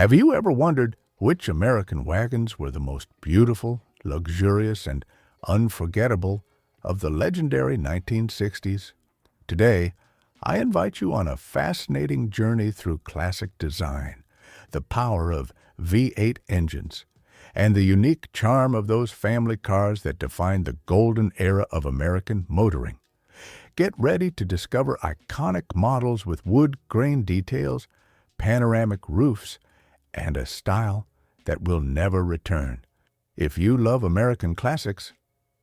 Have you ever wondered which American wagons were the most beautiful, luxurious, and unforgettable of the legendary 1960s? Today, I invite you on a fascinating journey through classic design, the power of V8 engines, and the unique charm of those family cars that defined the golden era of American motoring. Get ready to discover iconic models with wood grain details, panoramic roofs, and a style that will never return. If you love American classics,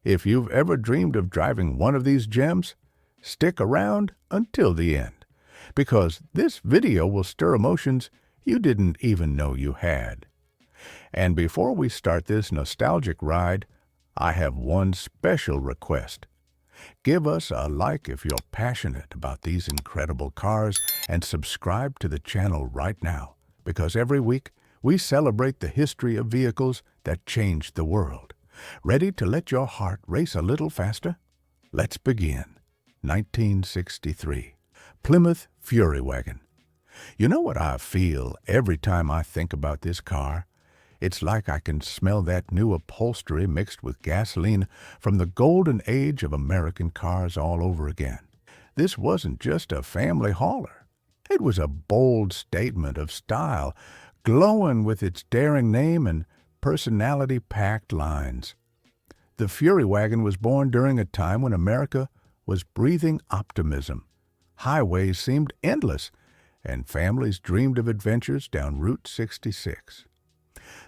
if you've ever dreamed of driving one of these gems, stick around until the end, because this video will stir emotions you didn't even know you had. And before we start this nostalgic ride, I have one special request. Give us a like if you're passionate about these incredible cars, and subscribe to the channel right now, because every week we celebrate the history of vehicles that changed the world. Ready to let your heart race a little faster? Let's begin. 1963. Plymouth Fury Wagon. You know what I feel every time I think about this car? It's like I can smell that new upholstery mixed with gasoline from the golden age of American cars all over again. This wasn't just a family hauler. It was a bold statement of style, glowing with its daring name and personality-packed lines. The Fury Wagon was born during a time when America was breathing optimism. Highways seemed endless, and families dreamed of adventures down Route 66.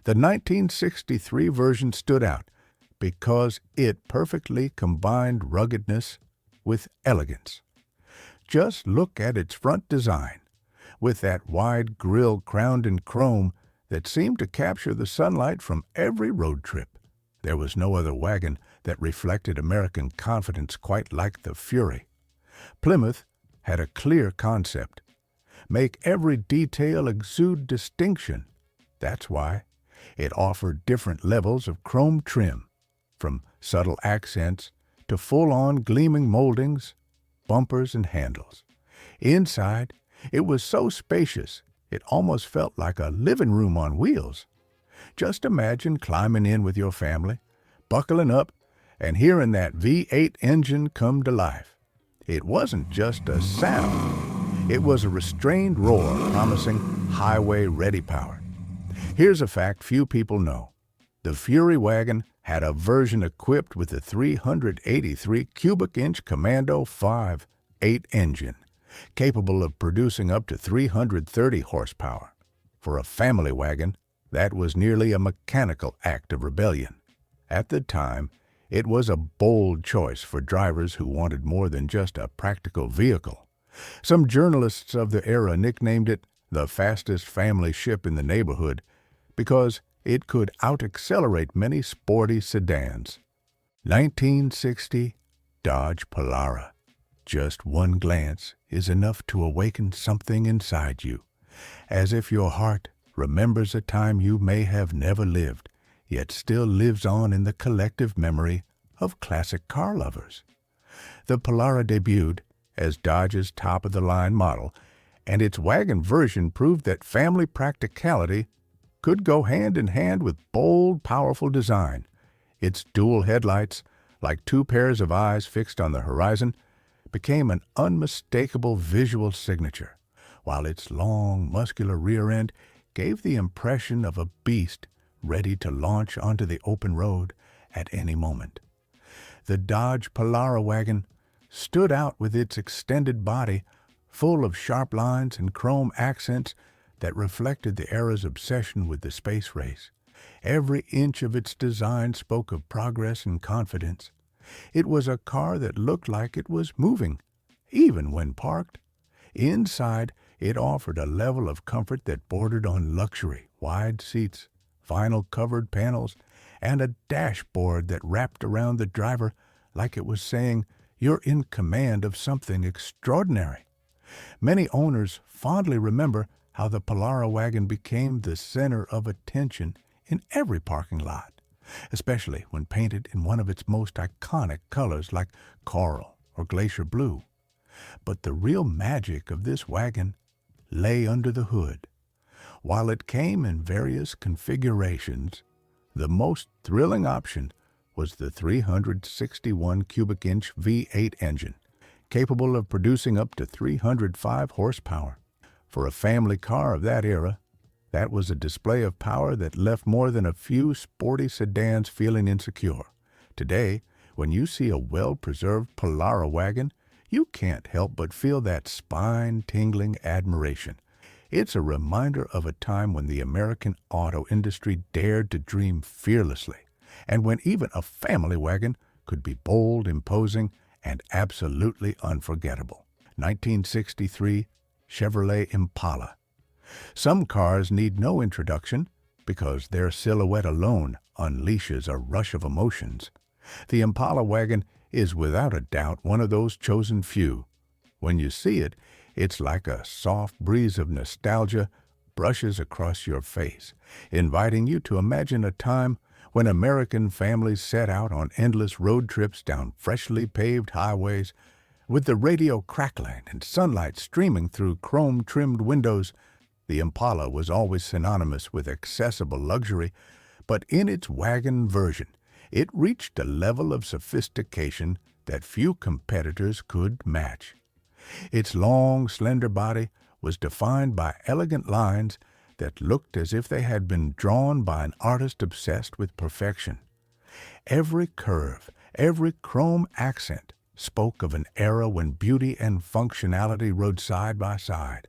The 1963 version stood out because it perfectly combined ruggedness with elegance. Just look at its front design, with that wide grille crowned in chrome that seemed to capture the sunlight from every road trip. There was no other wagon that reflected American confidence quite like the Fury. Plymouth had a clear concept: make every detail exude distinction. That's why it offered different levels of chrome trim, from subtle accents to full-on gleaming moldings, bumpers, and handles. Inside, it was so spacious, it almost felt like a living room on wheels. Just imagine climbing in with your family, buckling up, and hearing that V8 engine come to life. It wasn't just a sound. It was a restrained roar promising highway-ready power. Here's a fact few people know. The Fury Wagon had a version equipped with the 383 cubic inch Commando 5.8 engine, capable of producing up to 330 horsepower. For a family wagon, that was nearly a mechanical act of rebellion. At the time, it was a bold choice for drivers who wanted more than just a practical vehicle. Some journalists of the era nicknamed it the fastest family ship in the neighborhood because it could out-accelerate many sporty sedans. 1960 Dodge Polaro. Just one glance is enough to awaken something inside you, as if your heart remembers a time you may have never lived, yet still lives on in the collective memory of classic car lovers. The Polaro debuted as Dodge's top-of-the-line model, and its wagon version proved that family practicality could go hand in hand with bold, powerful design. Its dual headlights, like two pairs of eyes fixed on the horizon, became an unmistakable visual signature, while its long, muscular rear end gave the impression of a beast ready to launch onto the open road at any moment. The Dodge Polaro wagon stood out with its extended body, full of sharp lines and chrome accents that reflected the era's obsession with the space race. Every inch of its design spoke of progress and confidence. It was a car that looked like it was moving, even when parked. Inside, it offered a level of comfort that bordered on luxury: wide seats, vinyl-covered panels, and a dashboard that wrapped around the driver like it was saying, "You're in command of something extraordinary." Many owners fondly remember how the Polaro wagon became the center of attention in every parking lot, especially when painted in one of its most iconic colors like coral or glacier blue. But the real magic of this wagon lay under the hood. While it came in various configurations, the most thrilling option was the 361 cubic inch V8 engine, capable of producing up to 305 horsepower. For a family car of that era, that was a display of power that left more than a few sporty sedans feeling insecure. Today, when you see a well-preserved Polaro wagon, you can't help but feel that spine-tingling admiration. It's a reminder of a time when the American auto industry dared to dream fearlessly, and when even a family wagon could be bold, imposing, and absolutely unforgettable. 1963 Chevrolet Impala. Some cars need no introduction because their silhouette alone unleashes a rush of emotions. The Impala wagon is without a doubt one of those chosen few. When you see it, it's like a soft breeze of nostalgia brushes across your face, inviting you to imagine a time when American families set out on endless road trips down freshly paved highways. With the radio crackling and sunlight streaming through chrome-trimmed windows, the Impala was always synonymous with accessible luxury, but in its wagon version, it reached a level of sophistication that few competitors could match. Its long, slender body was defined by elegant lines that looked as if they had been drawn by an artist obsessed with perfection. Every curve, every chrome accent spoke of an era when beauty and functionality rode side by side.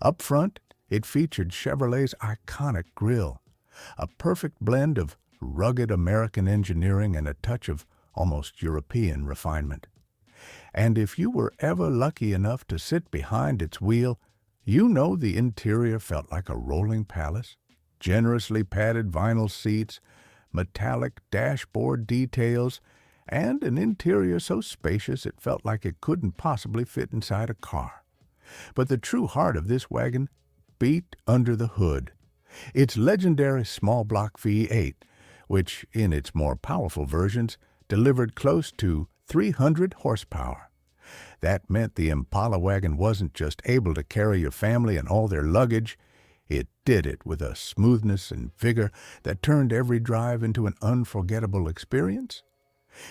Up front, it featured Chevrolet's iconic grille, a perfect blend of rugged American engineering and a touch of almost European refinement. And if you were ever lucky enough to sit behind its wheel, you know the interior felt like a rolling palace. Generously padded vinyl seats, metallic dashboard details, and an interior so spacious it felt like it couldn't possibly fit inside a car. But the true heart of this wagon beat under the hood. Its legendary small block V8, which in its more powerful versions delivered close to 300 horsepower. That meant the Impala wagon wasn't just able to carry your family and all their luggage, it did it with a smoothness and vigor that turned every drive into an unforgettable experience.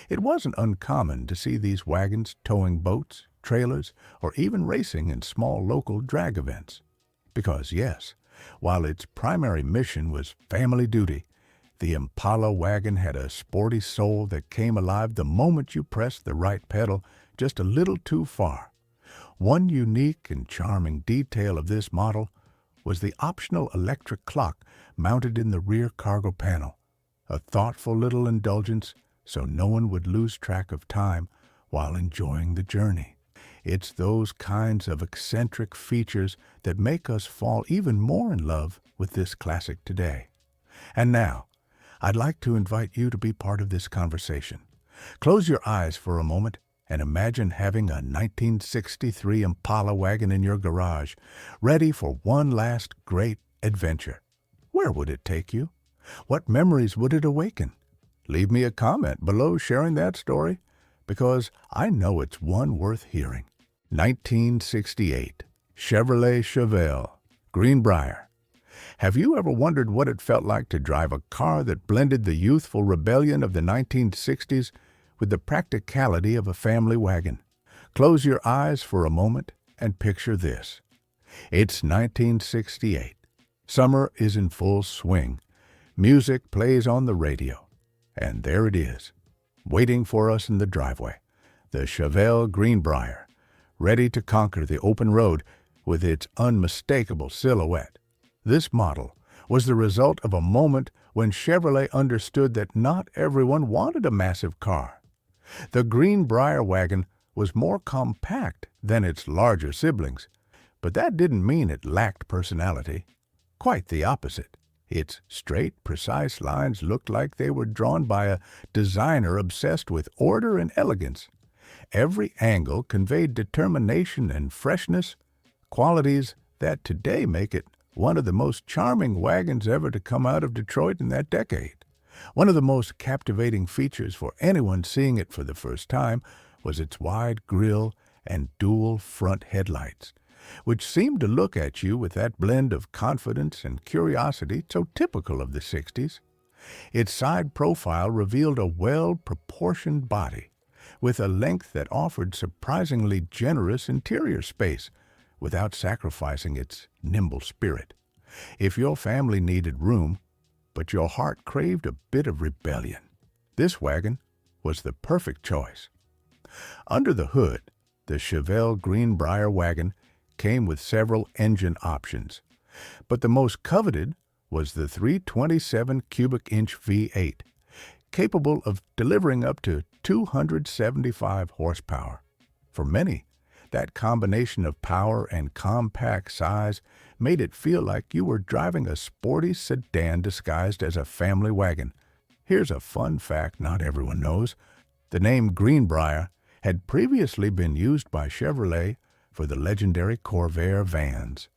It wasn't uncommon to see these wagons towing boats, trailers, or even racing in small local drag events. Because yes, while its primary mission was family duty, the Impala wagon had a sporty soul that came alive the moment you pressed the right pedal just a little too far. One unique and charming detail of this model was the optional electric clock mounted in the rear cargo panel, a thoughtful little indulgence so no one would lose track of time while enjoying the journey. It's those kinds of eccentric features that make us fall even more in love with this classic today. And now, I'd like to invite you to be part of this conversation. Close your eyes for a moment and imagine having a 1963 Impala wagon in your garage, ready for one last great adventure. Where would it take you? What memories would it awaken? Leave me a comment below sharing that story, because I know it's one worth hearing. 1968 Chevrolet Chevel, Greenbryer. Have you ever wondered what it felt like to drive a car that blended the youthful rebellion of the 1960s with the practicality of a family wagon? Close your eyes for a moment and picture this. It's 1968. Summer is in full swing. Music plays on the radio. And there it is, waiting for us in the driveway, the Chevel Greenbryer, ready to conquer the open road with its unmistakable silhouette. This model was the result of a moment when Chevrolet understood that not everyone wanted a massive car. The Greenbryer wagon was more compact than its larger siblings, but that didn't mean it lacked personality. Quite the opposite. Its straight, precise lines looked like they were drawn by a designer obsessed with order and elegance. Every angle conveyed determination and freshness, qualities that today make it one of the most charming wagons ever to come out of Detroit in that decade. One of the most captivating features for anyone seeing it for the first time was its wide grille and dual front headlights, which seemed to look at you with that blend of confidence and curiosity so typical of the 60s. Its side profile revealed a well-proportioned body, with a length that offered surprisingly generous interior space without sacrificing its nimble spirit. If your family needed room, but your heart craved a bit of rebellion, this wagon was the perfect choice. Under the hood, the Chevel Greenbryer wagon came with several engine options, but the most coveted was the 327 cubic inch V8, capable of delivering up to 275 horsepower. For many, that combination of power and compact size made it feel like you were driving a sporty sedan disguised as a family wagon. Here's a fun fact not everyone knows. The name Greenbryer had previously been used by Chevrolet for the legendary Corvair vans.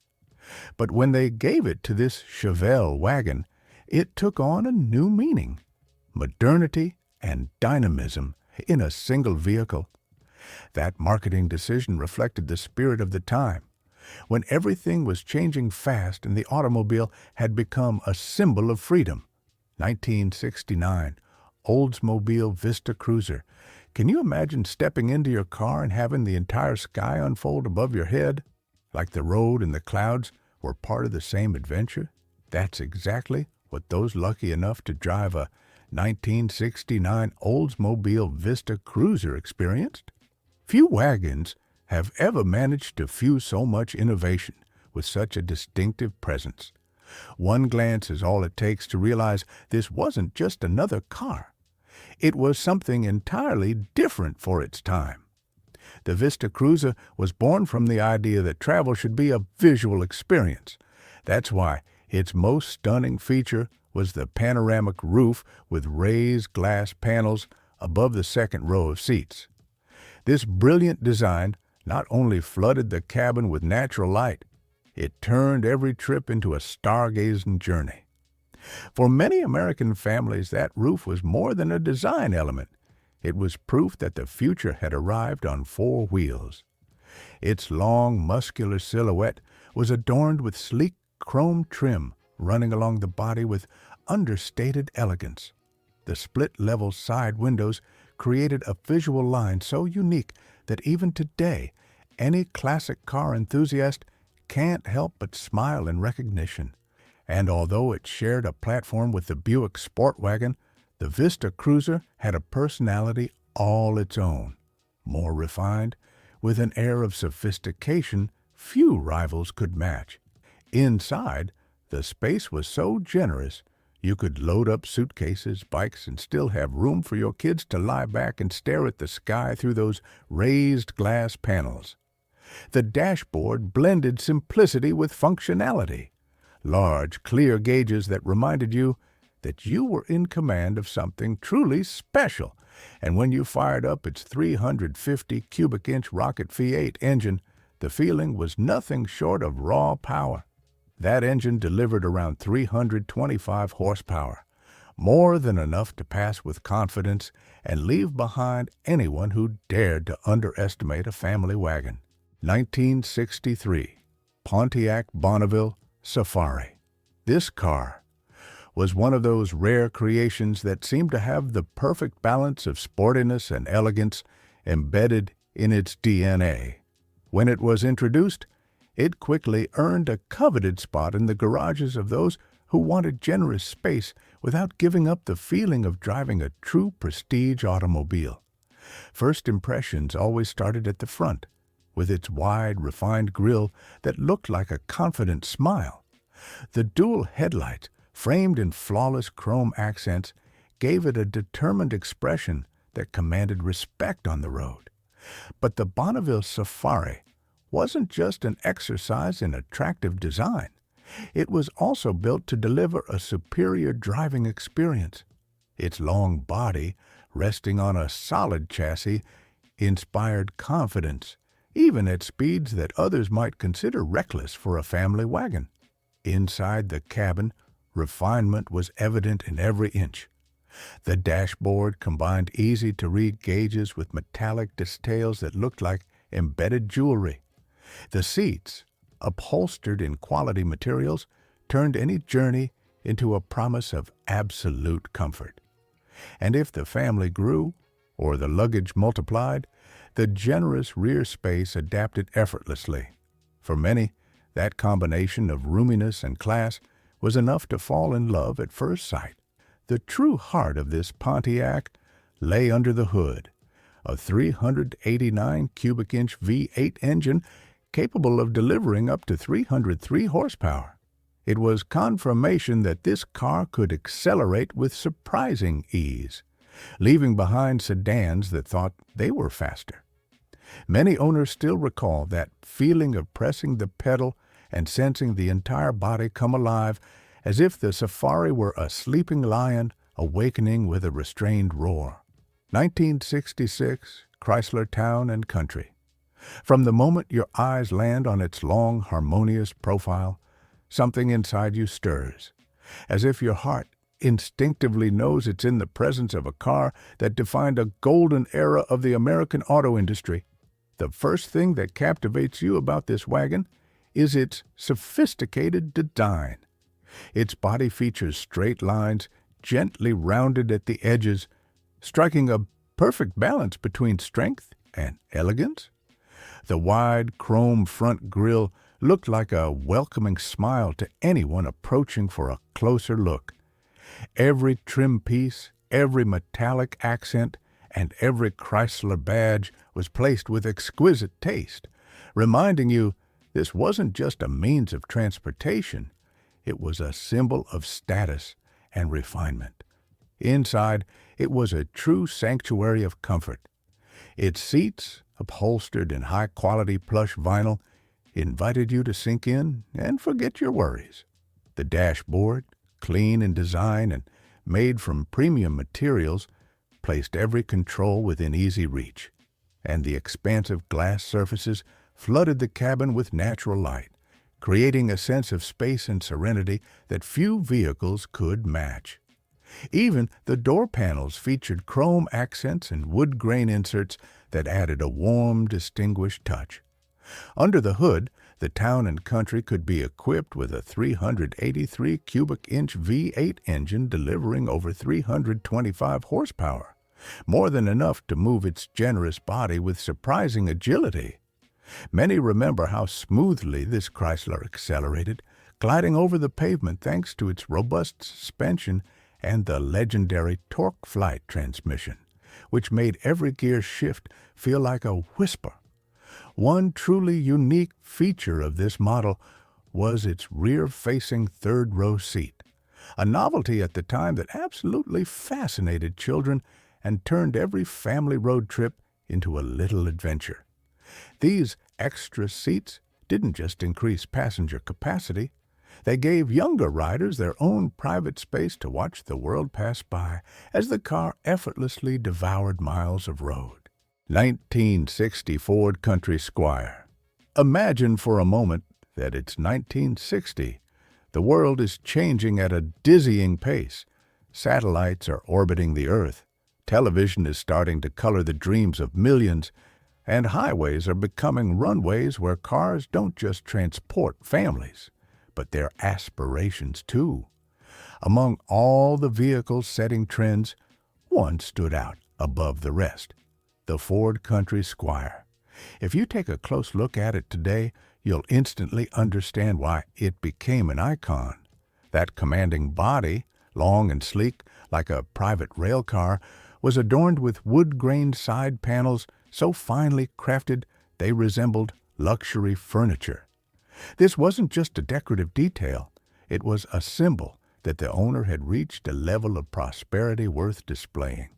But when they gave it to this Chevel wagon, it took on a new meaning: modernity and dynamism in a single vehicle. That marketing decision reflected the spirit of the time, when everything was changing fast and the automobile had become a symbol of freedom. 1969, Oldsmobile Vista Cruiser. Can you imagine stepping into your car and having the entire sky unfold above your head? Like the road and the clouds were part of the same adventure? That's exactly what those lucky enough to drive a 1969 Oldsmobile Vista Cruiser experienced. Few wagons have ever managed to fuse so much innovation with such a distinctive presence. One glance is all it takes to realize this wasn't just another car. It was something entirely different for its time. The Vista Cruiser was born from the idea that travel should be a visual experience. That's why its most stunning feature was the panoramic roof with raised glass panels above the second row of seats. This brilliant design not only flooded the cabin with natural light, it turned every trip into a stargazing journey. For many American families, that roof was more than a design element. It was proof that the future had arrived on four wheels. Its long, muscular silhouette was adorned with sleek chrome trim running along the body with understated elegance. The split-level side windows created a visual line so unique that even today, any classic car enthusiast can't help but smile in recognition. And although it shared a platform with the Buick Sport Wagon, the Vista Cruiser had a personality all its own. More refined, with an air of sophistication few rivals could match. Inside, the space was so generous you could load up suitcases, bikes, and still have room for your kids to lie back and stare at the sky through those raised glass panels. The dashboard blended simplicity with functionality. Large, clear gauges that reminded you that you were in command of something truly special. And when you fired up its 350 cubic inch rocket V8 engine, the feeling was nothing short of raw power. That engine delivered around 325 horsepower, more than enough to pass with confidence and leave behind anyone who dared to underestimate a family wagon. 1963, Pontiac Bonavville Safari. This car was one of those rare creations that seemed to have the perfect balance of sportiness and elegance embedded in its DNA. When it was introduced, it quickly earned a coveted spot in the garages of those who wanted generous space without giving up the feeling of driving a true prestige automobile. First impressions always started at the front, with its wide, refined grille that looked like a confident smile. The dual headlights, framed in flawless chrome accents, gave it a determined expression that commanded respect on the road. But the Bonavville Safari wasn't just an exercise in attractive design. It was also built to deliver a superior driving experience. Its long body, resting on a solid chassis, inspired confidence, even at speeds that others might consider reckless for a family wagon. Inside the cabin, refinement was evident in every inch. The dashboard combined easy-to-read gauges with metallic details that looked like embedded jewelry. The seats, upholstered in quality materials, turned any journey into a promise of absolute comfort. And if the family grew, or the luggage multiplied, the generous rear space adapted effortlessly. For many, that combination of roominess and class was enough to fall in love at first sight. The true heart of this Pontiac lay under the hood, a 389 cubic inch V8 engine capable of delivering up to 303 horsepower. It was confirmation that this car could accelerate with surprising ease, leaving behind sedans that thought they were faster. Many owners still recall that feeling of pressing the pedal and sensing the entire body come alive as if the Safari were a sleeping lion awakening with a restrained roar. 1966 Chrysler Town and Country. From the moment your eyes land on its long, harmonious profile, something inside you stirs, as if your heart instinctively knows it's in the presence of a car that defined a golden era of the American auto industry. The first thing that captivates you about this wagon is its sophisticated design. Its body features straight lines, gently rounded at the edges, striking a perfect balance between strength and elegance. The wide chrome front grille looked like a welcoming smile to anyone approaching for a closer look. Every trim piece, every metallic accent, and every Chrysler badge was placed with exquisite taste, reminding you this wasn't just a means of transportation, it was a symbol of status and refinement. Inside, it was a true sanctuary of comfort. Its seats, upholstered in high-quality plush vinyl, invited you to sink in and forget your worries. The dashboard, clean in design and made from premium materials, placed every control within easy reach, and the expansive glass surfaces flooded the cabin with natural light, creating a sense of space and serenity that few vehicles could match. Even the door panels featured chrome accents and wood grain inserts that added a warm, distinguished touch. Under the hood, the Town and Country could be equipped with a 383 cubic inch V8 engine delivering over 325 horsepower, more than enough to move its generous body with surprising agility. Many remember how smoothly this Chrysler accelerated, gliding over the pavement thanks to its robust suspension and the legendary torque flight transmission, which made every gear shift feel like a whisper. One truly unique feature of this model was its rear-facing third-row seat, a novelty at the time that absolutely fascinated children and turned every family road trip into a little adventure. These extra seats didn't just increase passenger capacity, they gave younger riders their own private space to watch the world pass by as the car effortlessly devoured miles of road. 1960 Ford Country Squire. Imagine for a moment that it's 1960. The world is changing at a dizzying pace. Satellites are orbiting the Earth. Television is starting to color the dreams of millions, and highways are becoming runways where cars don't just transport families, but their aspirations too. Among all the vehicles setting trends, one stood out above the rest: the Ford Country Squire. If you take a close look at it today, you'll instantly understand why it became an icon. That commanding body, long and sleek like a private rail car, was adorned with wood-grain side panels so finely crafted they resembled luxury furniture. This wasn't just a decorative detail, it was a symbol that the owner had reached a level of prosperity worth displaying.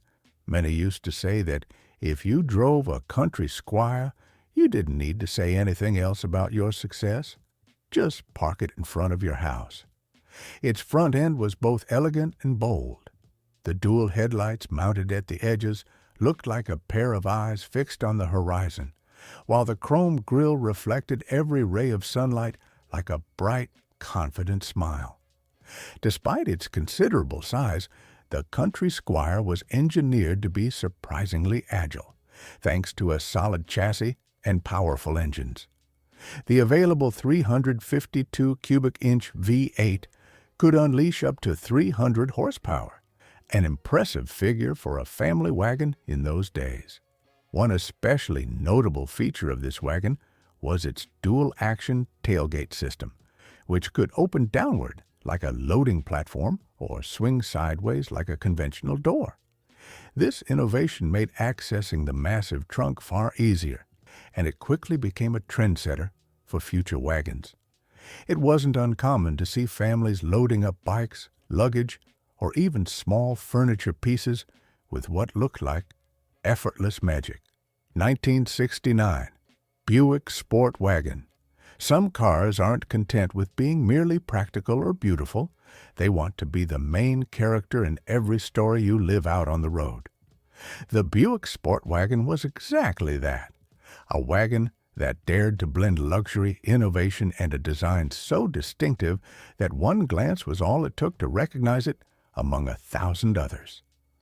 Many used to say that if you drove a country Squire, you didn't need to say anything else about your success. Just park it in front of your house. Its front end was both elegant and bold. The dual headlights mounted at the edges looked like a pair of eyes fixed on the horizon, while the chrome grille reflected every ray of sunlight like a bright, confident smile. Despite its considerable size, the Country Squire was engineered to be surprisingly agile, thanks to a solid chassis and powerful engines. The available 352 cubic inch V8 could unleash up to 300 horsepower, an impressive figure for a family wagon in those days. One especially notable feature of this wagon was its dual-action tailgate system, which could open downward like a loading platform or swing sideways like a conventional door. This innovation made accessing the massive trunk far easier, and it quickly became a trendsetter for future wagons. It wasn't uncommon to see families loading up bikes, luggage, or even small furniture pieces with what looked like effortless magic. 1969, Buick Sport Wagon. Some cars aren't content with being merely practical or beautiful. They want to be the main character in every story you live out on the road. The Buick Sport Wagon was exactly that. A wagon that dared to blend luxury, innovation, and a design so distinctive that one glance was all it took to recognize it among 1,000 others.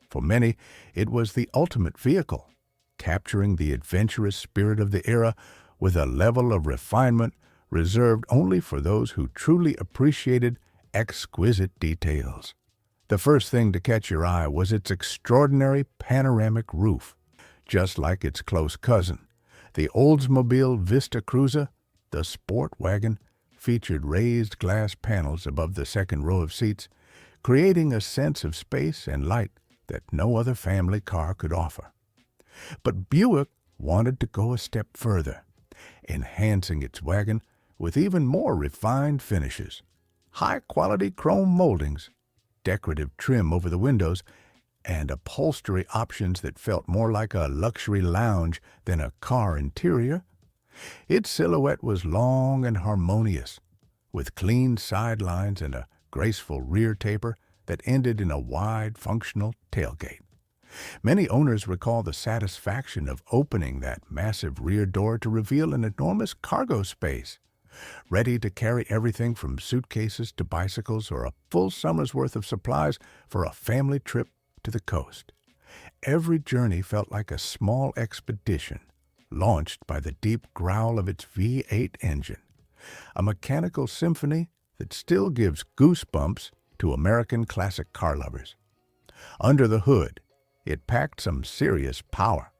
For many, it was the ultimate vehicle, capturing the adventurous spirit of the era with a level of refinement reserved only for those who truly appreciated exquisite details. The first thing to catch your eye was its extraordinary panoramic roof. Just like its close cousin, the Oldsmobile Vista Cruiser, the sport wagon featured raised glass panels above the second row of seats, creating a sense of space and light that no other family car could offer. But Buick wanted to go a step further, enhancing its wagon with even more refined finishes, high-quality chrome moldings, decorative trim over the windows, and upholstery options that felt more like a luxury lounge than a car interior. Its silhouette was long and harmonious, with clean sidelines and a graceful rear taper that ended in a wide, functional tailgate. Many owners recall the satisfaction of opening that massive rear door to reveal an enormous cargo space, ready to carry everything from suitcases to bicycles or a full summer's worth of supplies for a family trip to the coast. Every journey felt like a small expedition, launched by the deep growl of its V8 engine, a mechanical symphony that still gives goosebumps to American classic car lovers. Under the hood, it packed some serious power.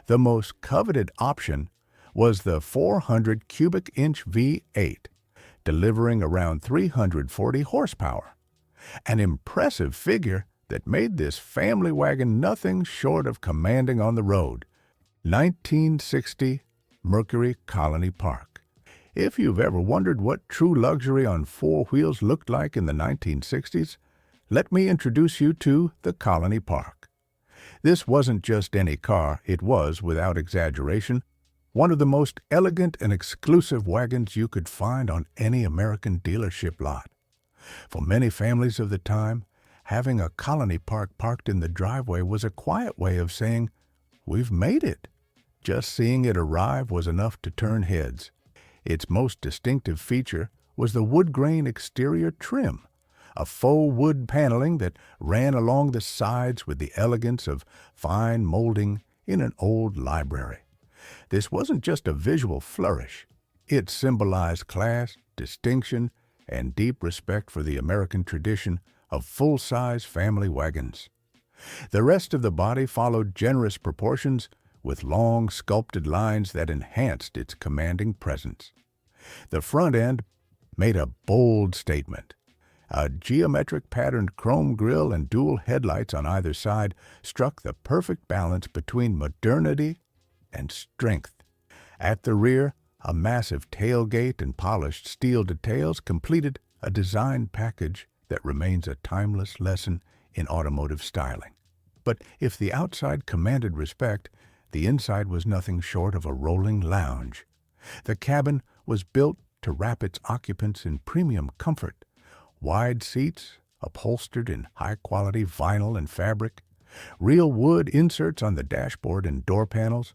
The most coveted option was the 400 cubic inch V8, delivering around 340 horsepower, an impressive figure that made this family wagon nothing short of commanding on the road. 1960 Mercury Colony Park. If you've ever wondered what true luxury on four wheels looked like in the 1960s, let me introduce you to the Colony Park. This wasn't just any car, it was, without exaggeration, one of the most elegant and exclusive wagons you could find on any American dealership lot. For many families of the time, having a Colony Park parked in the driveway was a quiet way of saying, "We've made it." Just seeing it arrive was enough to turn heads. Its most distinctive feature was the woodgrain exterior trim, a faux wood paneling that ran along the sides with the elegance of fine molding in an old library. This wasn't just a visual flourish. It symbolized class, distinction, and deep respect for the American tradition of full-size family wagons. The rest of the body followed generous proportions with long sculpted lines that enhanced its commanding presence. The front end made a bold statement. A geometric patterned chrome grille and dual headlights on either side struck the perfect balance between modernity and strength. At the rear, a massive tailgate and polished steel details completed a design package that remains a timeless lesson in automotive styling. But if the outside commanded respect, the inside was nothing short of a rolling lounge. The cabin was built to wrap its occupants in premium comfort. Wide seats, upholstered in high-quality vinyl and fabric, real wood inserts on the dashboard and door panels,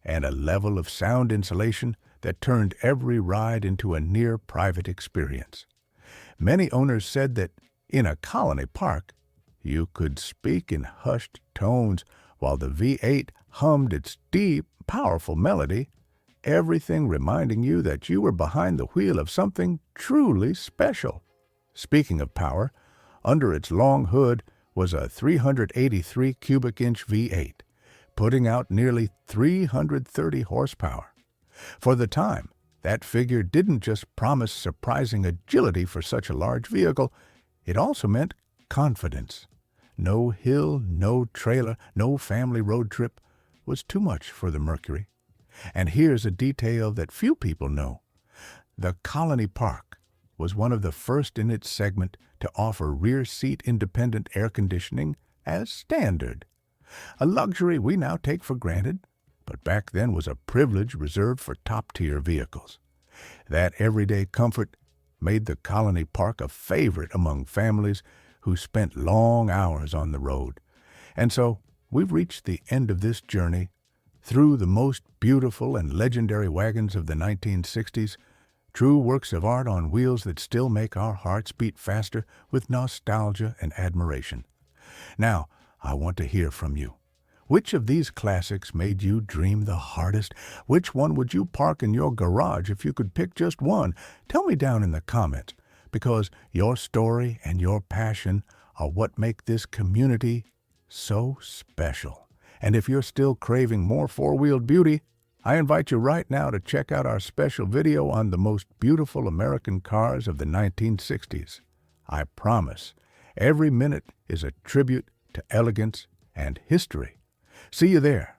and a level of sound insulation that turned every ride into a near-private experience. Many owners said that in a Colony Park, you could speak in hushed tones while the V8 hummed its deep, powerful melody, everything reminding you that you were behind the wheel of something truly special. Speaking of power, under its long hood was a 383 cubic inch V8, putting out nearly 330 horsepower. For the time, that figure didn't just promise surprising agility for such a large vehicle, it also meant confidence. No hill, no trailer, no family road trip was too much for the Mercury. And here's a detail that few people know. The Colony Park was one of the first in its segment to offer rear-seat independent air conditioning as standard. A luxury we now take for granted, but back then was a privilege reserved for top-tier vehicles. That everyday comfort made the Colony Park a favorite among families who spent long hours on the road. And so we've reached the end of this journey through the most beautiful and legendary wagons of the 1960s, true works of art on wheels that still make our hearts beat faster with nostalgia and admiration. Now, I want to hear from you. Which of these classics made you dream the hardest? Which one would you park in your garage if you could pick just one? Tell me down in the comments, because your story and your passion are what make this community so special. And if you're still craving more four-wheeled beauty, I invite you right now to check out our special video on the most beautiful American cars of the 1960s. I promise, every minute is a tribute to elegance and history. See you there.